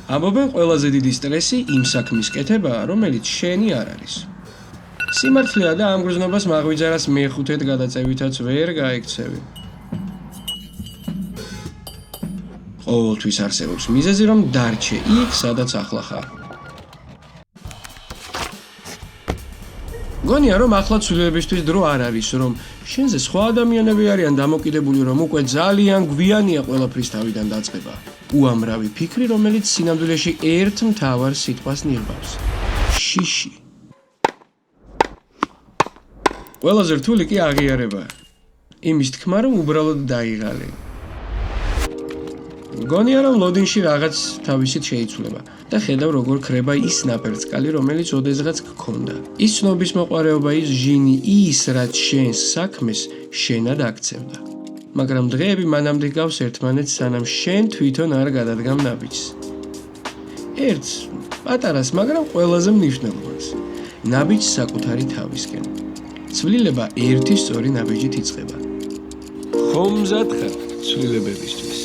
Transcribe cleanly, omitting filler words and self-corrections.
ამბობენ ყველაზე დიდი სტრესი იმ საქმის კეთებაა, რომელიც შენი არ არის. სიმართლეა და ამ გრძნობას მაღვიძარას მეხუთედ გადაწევითაც ვერ გაიქცევი. ყოველთვის არსებობს მიზეზი, რომ დარჩე იქ, სადაც ახლა ხარ. გონია, რომ ახლა ცვლილებისთვის დრო არ არის, რომ შენზე სხვა ადამიანები არიან დამოკიდებული, რომ უკვე ძალიან გვიანია ყველაფრის თავიდან დაწყება. უამრავი ფიქრი, რომელიც სინამდვილეში ერთ მთავარ სიტყვას ნიღბავს. შიში. ყველაზე რთული კი აღიარებაა. იმის თქმა, რომ უბრალოდ დაიღალე. გონია, რომ ლოდინში რაღაც თავისით შეიცვლება და ხედავ, როგორ ქრება ის ნაპერწკალი, რომელიც ოდესღაც გქონდა. ის ცნობის მოყვარეობა, ის ჟინი, ის, რაც შენს საქმეს შენად აქცევდა. მაგრამ დღეები მანამდე გავს ერთმანეთს, სანამ შენ თვითონ არ გადადგამ ნაბიჯს. ერთს, პატარას, მაგრამ ყველაზე მნიშვნელოვანს. ნაბიჯს საკუთარი თავისკენ. ცვლილება ერთი სწორი ნაბიჯით იწყება. ხომ მზად ხარ ცვლილებებისთვის?